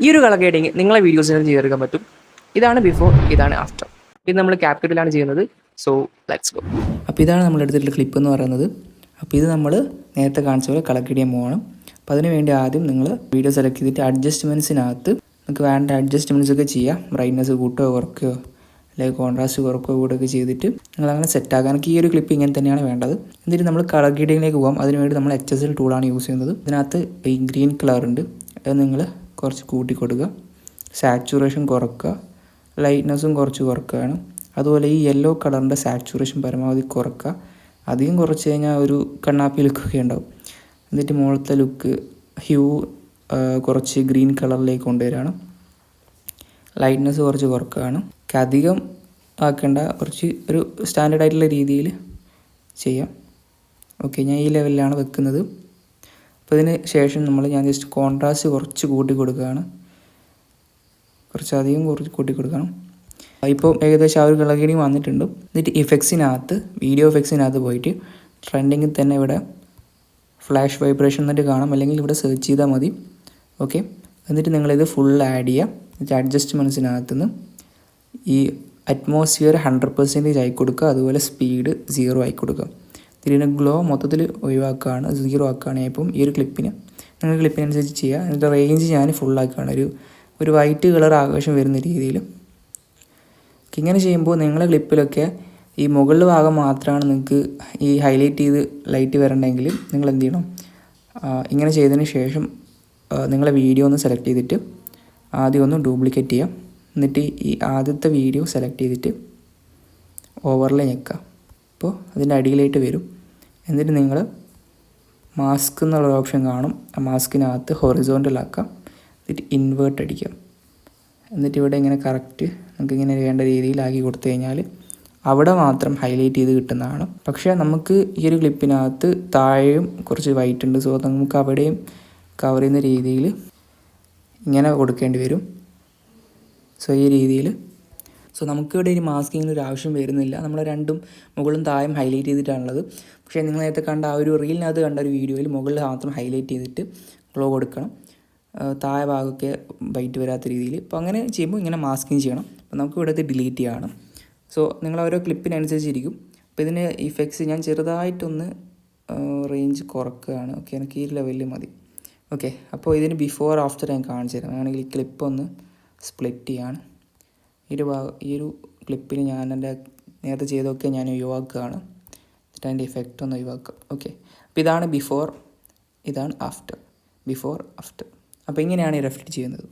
ഈ ഒരു colour grading നിങ്ങളെ വീഡിയോസിനും ചെയ്തെടുക്കാൻ പറ്റും. ഇതാണ് ബിഫോർ, ഇതാണ് ആഫ്റ്റർ. ഇത് നമ്മൾ ക്യാപ്കട്ടിലാണ് ചെയ്യുന്നത്. So let's go. അപ്പോൾ ഇതാണ് നമ്മൾ എടുത്തിട്ടുള്ള ക്ലിപ്പ് എന്ന് പറയുന്നത്. അപ്പോൾ ഇത് നമ്മൾ നേരത്തെ കാണിച്ച പോലെ കളർ ഗ്രേഡ് ചെയ്യാൻ പോകണം. അപ്പോൾ അതിന് വേണ്ടി ആദ്യം നിങ്ങൾ വീഡിയോ സെലക്ട് ചെയ്തിട്ട് അഡ്ജസ്റ്റ്മെൻറ്റ്സിനകത്ത് നിങ്ങൾക്ക് വേണ്ട അഡ്ജസ്റ്റ്മെൻറ്റ്സ് ഒക്കെ ചെയ്യാം. ബ്രൈറ്റ്നസ് കൂട്ടുകയോ കുറയ്ക്കുകയോ അല്ലെങ്കിൽ കോൺട്രാസ്റ്റ് കുറയ്ക്കുകയോ കൂടെയൊക്കെ ചെയ്തിട്ട് നിങ്ങളങ്ങനെ സെറ്റാക്കാൻ. എനിക്ക് ഈ ഒരു ക്ലിപ്പ് ഇങ്ങനെ തന്നെയാണ് വേണ്ടത്. എന്നിട്ട് നമ്മൾ കളർ ഗ്രേഡിങ്ങിലേക്ക് പോകാം. അതിനുവേണ്ടി നമ്മൾ HSL ടൂളാണ് യൂസ് ചെയ്യുന്നത്. ഇതിനകത്ത് ഈ ഗ്രീൻ കളർ ഉണ്ട്, അത് നിങ്ങൾ കുറച്ച് കൂട്ടി കൊടുക്കുക. സാച്ചുറേഷൻ കുറയ്ക്കുക, ലൈറ്റ്നസ്സും കുറച്ച് കുറയ്ക്കുകയാണ്. അതുപോലെ ഈ യെല്ലോ കളറിൻ്റെ സാച്ചുറേഷൻ പരമാവധി കുറയ്ക്കുക. അധികം കുറച്ച് കഴിഞ്ഞാൽ ഒരു കണ്ണാപ്പി ലുക്കൊക്കെ ഉണ്ടാവും. എന്നിട്ട് മുകളിലത്തെ ലുക്ക് ഹ്യൂ കുറച്ച് ഗ്രീൻ കളറിലേക്ക് കൊണ്ടുവരികയാണ്. ലൈറ്റ്നസ് കുറച്ച് കുറയ്ക്കുകയാണ്. അധികം ആക്കേണ്ട, കുറച്ച് ഒരു സ്റ്റാൻഡേർഡ് ആയിട്ടുള്ള രീതിയിൽ ചെയ്യാം. ഓക്കെ, ഞാൻ ഈ ലെവലിലാണ് വെക്കുന്നത്. അപ്പോൾ ഇതിന് ശേഷം ഞാൻ ജസ്റ്റ് കോൺട്രാസ്റ്റ് കുറച്ച് കൂട്ടി കൊടുക്കുകയാണ്. കുറച്ചധികം കുറച്ച് കൂട്ടി കൊടുക്കണം. ഇപ്പോൾ ഏകദേശം ആ ഒരു കളർ ഗ്രേഡിങ് വന്നിട്ടുണ്ട്. എന്നിട്ട് ഇഫക്ട്സിനകത്ത്, വീഡിയോ എഫക്ട്സിനകത്ത് പോയിട്ട് ട്രെൻഡിങ്ങിൽ തന്നെ ഇവിടെ ഫ്ലാഷ് വൈബ്രേഷൻ എന്നിട്ട് കാണാം, അല്ലെങ്കിൽ ഇവിടെ സെർച്ച് ചെയ്താൽ മതി. ഓക്കെ, എന്നിട്ട് നിങ്ങളിത് ഫുൾ ആഡ് ചെയ്യുക. എന്നിട്ട് അഡ്ജസ്റ്റ്മെൻറ്റ്സിനകത്ത് നിന്ന് ഈ അറ്റ്മോസ്ഫിയർ 100% ആയി കൊടുക്കുക. അതുപോലെ സ്പീഡ് 0 ആയി കൊടുക്കുക. ഇതിന് ഗ്ലോ മൊത്തത്തിൽ ഒഴിവാക്കുകയാണ്, 0 ആക്കുകയാണ്. ഇപ്പം ഈ ഒരു നിങ്ങൾ ക്ലിപ്പിനനുസരിച്ച് ചെയ്യുക. എന്നിട്ട് റേഞ്ച് ഞാൻ ഫുള്ളാക്കുകയാണ്, ഒരു വൈറ്റ് കളർ ആകാശം വരുന്ന രീതിയിൽ. ഇങ്ങനെ ചെയ്യുമ്പോൾ നിങ്ങളുടെ ക്ലിപ്പിലൊക്കെ ഈ മുകളിൽ ഭാഗം മാത്രമാണ് നിങ്ങൾക്ക് ഈ ഹൈലൈറ്റ് ചെയ്ത് ലൈറ്റ് വരണമെങ്കിൽ നിങ്ങൾ എന്ത് ചെയ്യണം, ഇങ്ങനെ ചെയ്തതിന് ശേഷം നിങ്ങളെ വീഡിയോ ഒന്ന് സെലക്ട് ചെയ്തിട്ട് ആദ്യം ഒന്ന് ഡ്യൂപ്ലിക്കേറ്റ് ചെയ്യാം. എന്നിട്ട് ഈ ആദ്യത്തെ വീഡിയോ സെലക്ട് ചെയ്തിട്ട് ഓവർലേ ഞെക്കുക. അപ്പോൾ അതിൻ്റെ അടിയിലായിട്ട് വരും. എന്നിട്ട് നിങ്ങൾ മാസ്ക് എന്നുള്ള ഓപ്ഷൻ കാണും. ആ മാസ്കിനകത്ത് ഹൊറിസോണ്ടൽ ആക്കാം. എന്നിട്ട് ഇൻവേർട്ട് അടിക്കാം. എന്നിട്ട് ഇവിടെ ഇങ്ങനെ കറക്റ്റ് നമുക്കിങ്ങനെ വേണ്ട രീതിയിലാക്കി കൊടുത്തു കഴിഞ്ഞാൽ അവിടെ മാത്രം ഹൈലൈറ്റ് ചെയ്ത് കിട്ടുന്നതാണ്. പക്ഷേ നമുക്ക് ഈ ഒരു ക്ലിപ്പിനകത്ത് താഴെയും കുറച്ച് വൈറ്റ് ഉണ്ട്. സോ നമുക്ക് അവിടെയും കവർ ചെയ്യുന്ന രീതിയിൽ ഇങ്ങനെ കൊടുക്കേണ്ടി വരും. സോ ഈ രീതിയിൽ. സോ നമുക്കിവിടെ ഒരു മാസ്കിങ്ങിന് ഒരു ആവശ്യം വരുന്നില്ല. നമ്മൾ രണ്ടും മുകളും താഴെയും ഹൈലൈറ്റ് ചെയ്തിട്ടാണുള്ളത്. പക്ഷേ നിങ്ങൾ നേരത്തെ കണ്ട ആ ഒരു റീലിനകത്ത് കണ്ട ഒരു വീഡിയോയിൽ മുകളിൽ മാത്രം ഹൈലൈറ്റ് ചെയ്തിട്ട് ഗ്ലോ കൊടുക്കണം, താഴെ ഭാഗമൊക്കെ വൈറ്റ് വരാത്ത രീതിയിൽ. അപ്പോൾ അങ്ങനെ ചെയ്യുമ്പോൾ ഇങ്ങനെ മാസ്കിങ് ചെയ്യണം. അപ്പോൾ നമുക്ക് ഇവിടെ ഡിലീറ്റ് ചെയ്യണം. സോ നിങ്ങൾ ഓരോ ക്ലിപ്പിനനുസരിച്ചിരിക്കും. അപ്പോൾ ഇതിന് ഇഫക്ട്സ് ഞാൻ ചെറുതായിട്ടൊന്ന് റേഞ്ച് കുറക്കുകയാണ്. ഓക്കെ, എനിക്ക് ഈ ലെവലിൽ മതി. ഓക്കെ, അപ്പോൾ ഇതിന് ബിഫോർ ആഫ്റ്റർ ഞാൻ കാണിച്ചു തരാം. ആണെങ്കിൽ ഈ ക്ലിപ്പ് ഒന്ന് സ്പ്ലിറ്റ് ചെയ്യാണ്. ഈ ഒരു ക്ലിപ്പിന് ഞാൻ എൻ്റെ നേരത്തെ ചെയ്തൊക്കെ ഞാൻ ഒഴിവാക്കുകയാണ്. എന്നിട്ട് അതിൻ്റെ ഇഫക്റ്റ് ഒന്ന് ഒഴിവാക്കുക. ഓക്കെ, അപ്പോൾ ഇതാണ് ബിഫോർ, ഇതാണ് ആഫ്റ്റർ, ബിഫോർ ആഫ്റ്റർ. അപ്പോൾ ഇങ്ങനെയാണ് ഈ റിഫ്ലക്റ്റ് ചെയ്യുന്നത്.